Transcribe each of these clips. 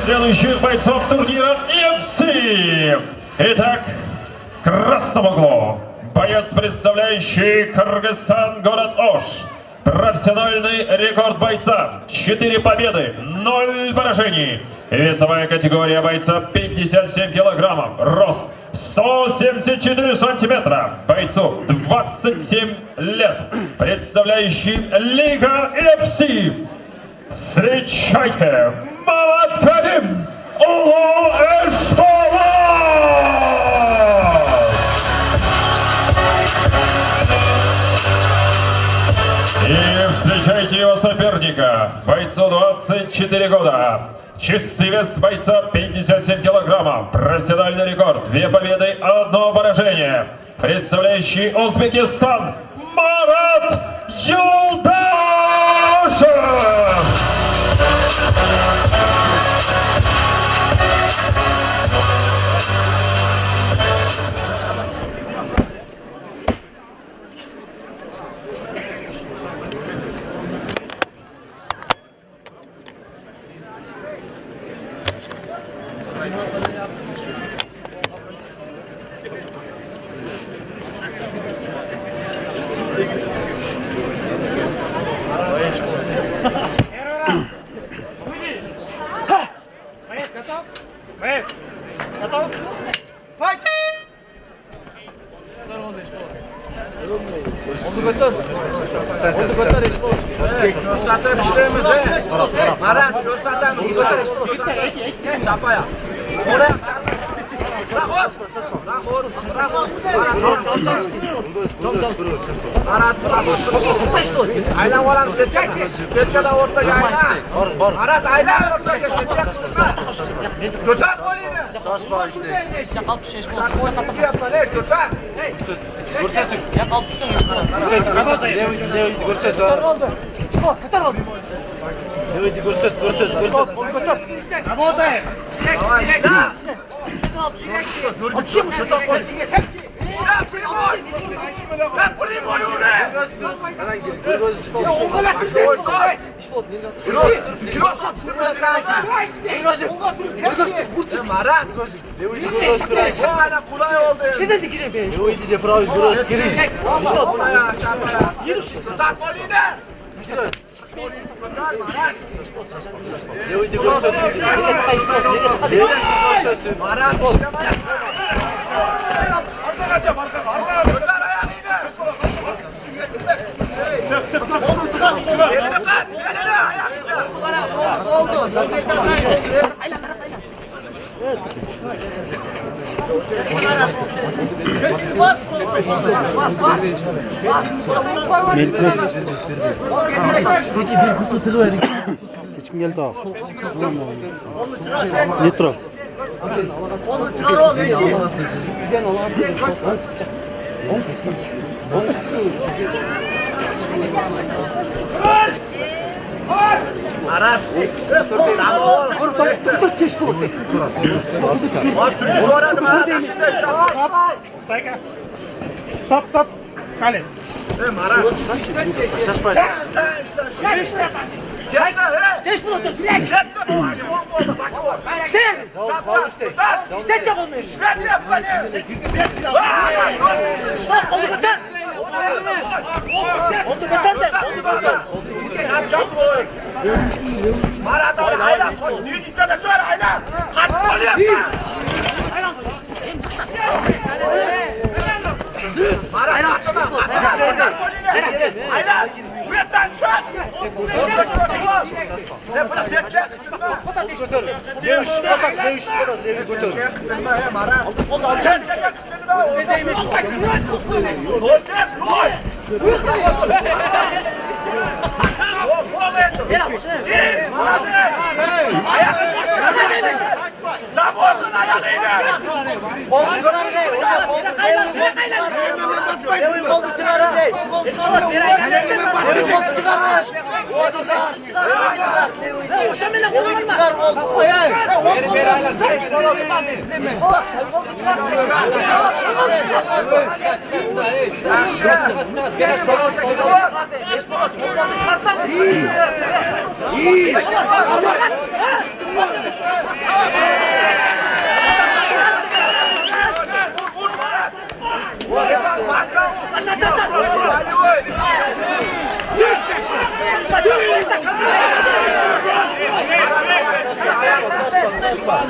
следующих бойцов турнира UFC. Итак, в красном углу боец, представляющий Кыргызстан, город Ош. Профессиональный рекорд бойца. 4 победы, 0 поражений. Весовая категория бойца 57 килограммов. Рост 174 сантиметра. Бойцу 27 лет. Представляющий Лига UFC. Встречайте, Маматкарим Эшбала! И встречайте его соперника, бойцу 24 года. Чистый вес бойца 57 килограммов. Профессиональный рекорд. 2 победы, 1 поражение. Представляющий Узбекистан Марат Юлдашев! Aylan olam setkada ortaga aylan. Arat aylan ortaga setga qistirma. Ko'tar qo'lingni. Shoshma ishni. 66 bo'lsa Qo'lingni ne ko'tar. Ko'rsating. Ya 60 so'm. Ko'rsat. Ko'tar oldi. Leviti ko'rsat. Ko'tar. Navoday. Kim geldi abi? Nitro. Onu çıkar ol eşi. Arat. Dur çeşme oldu. Az Türk'ü soradım Arat. Aşkta şap. Stop. Kale. Arat. Şaşma. Gel lan he. Çeşme oldu. Gel lan bu aşk olmadı bak o. İşte. Şap şap. Tutar. İşte çak olmuş. Ne diyor bana? Bak onu götür. Onu götür de. Şap şap koy. Arat aylan koç. Düğün istedi dur aylan. Hadi ol yapma. Arat açma. Aylan. Uyetten çık. Ne bu setçe kısırma. Setçe kısırma hem Arat. Setçe kısırma. Ne deymiş? Lol def lol. Lol ettim. İyi. Arat ayağın başına. Zavodun ayağıyla.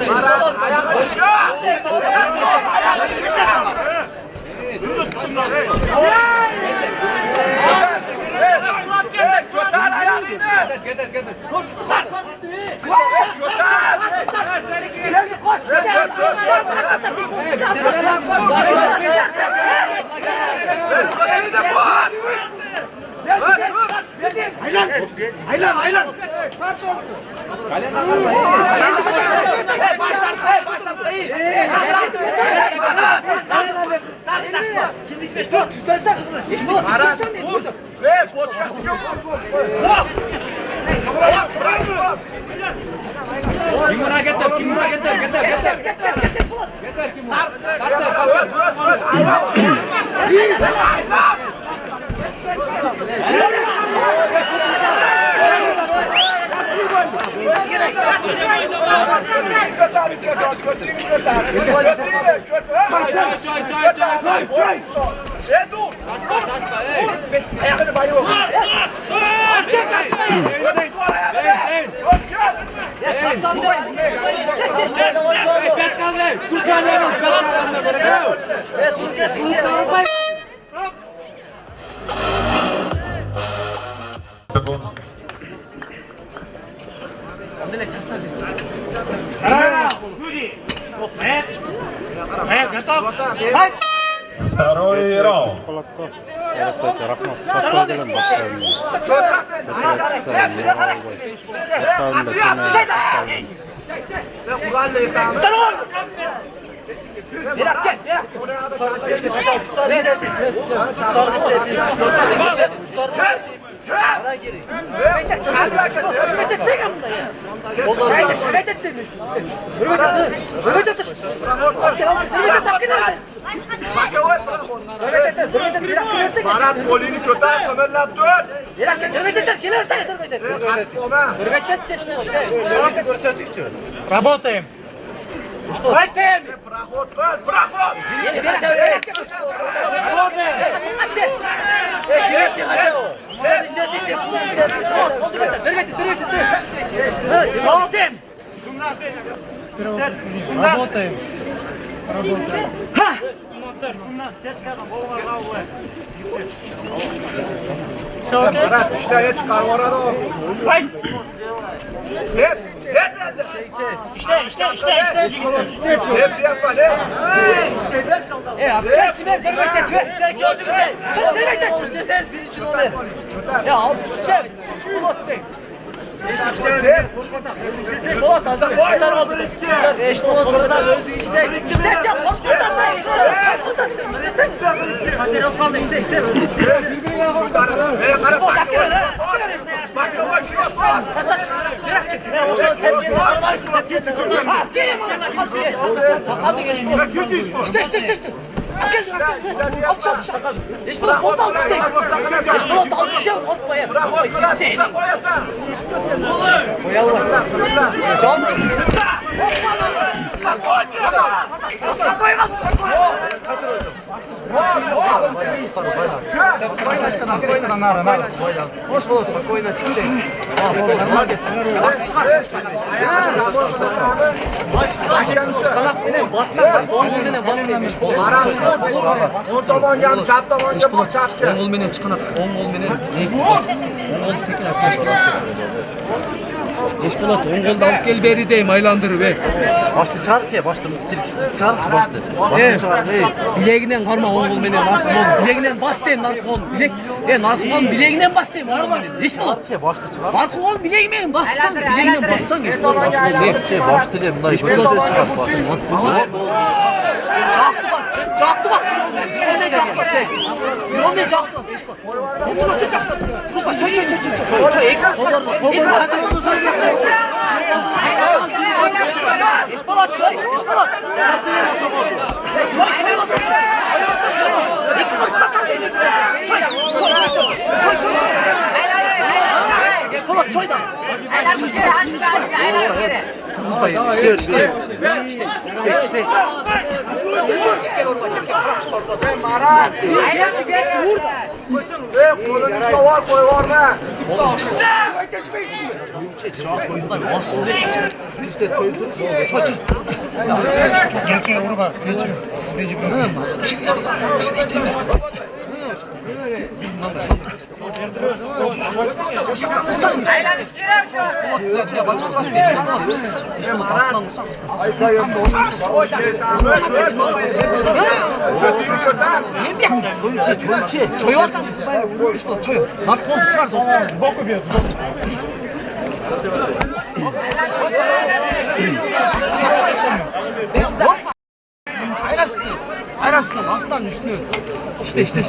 Marat ayağı düşüyor. Ayağı düşüyor. Götür ayağını. Geldi koş. Aylan. Kimuna getir. Второй раунд. Polatko. Evet, rahmat. Sasva gelen başlarım. Marat golünü köter, kömerlep dur. Работаем. Проход, проход. Работаем. Marat işleye çıkar, orada olsun. Hep bende. Hep yapma, hep. Ortamangan chap tomonga bu chapga. O'ng menen chiqanaq, o'ng menen o'ng sekin arkadaşlar. Eşpolat o'ng qo'lda olib kel beri deyim aylandırıp Başlı çağırçı, başlı çağırçı başlı. Başlı çağır, bileğinden karma o'ng qo'l menen narkon, bileğinden bas deyim narkon, bilek, narkon bileğinden bas deyim o'ng menen. Eşpolat. Başlı çağır. Narkon bileğinden bassan, bileğinden bassan eşpolat. Başlı değil, bunlar eşpolat ses çıkart başlı. Caktı bas. Yolmaya caktı bas. Yolmaya caktı bas eşpolat. Otur otur caktı. Durma çay. Kollarla arkasında sen. Eşpolat çay. Çay basın. Eşpolat çay da. İşte. Marat. Kolunu şova koy orada. İşte çocuk. Çocuk. Geçin Urba, geçin. İşte. 조용하자. 조용. 나 폰도 시간 더 없어. Boku bir. Ayraştın, aslan üstün. İşte.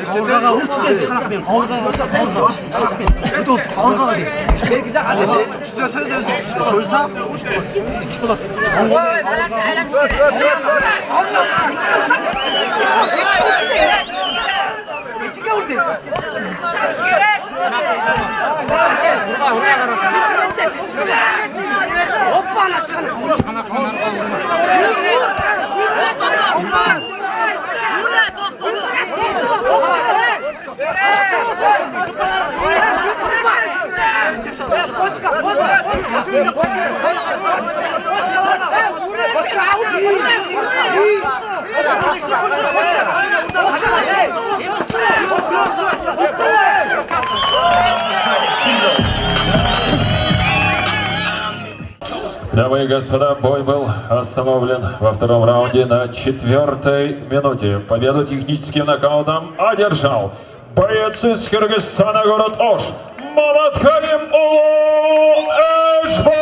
Kavgaga uçtan çıkartmayın. Kavgaga çıkartmayın. Bu da kavgaga değil. İşte söz. İşte 조율사스. İşte bak. geçi게 올 때. 오빠 나 çıkana. Дамы и господа, бой был остановлен во втором раунде на 4-й минуте. Победу техническим нокаутом одержал боец из Кыргызстана, город Ош, Маматкалим Эшбай!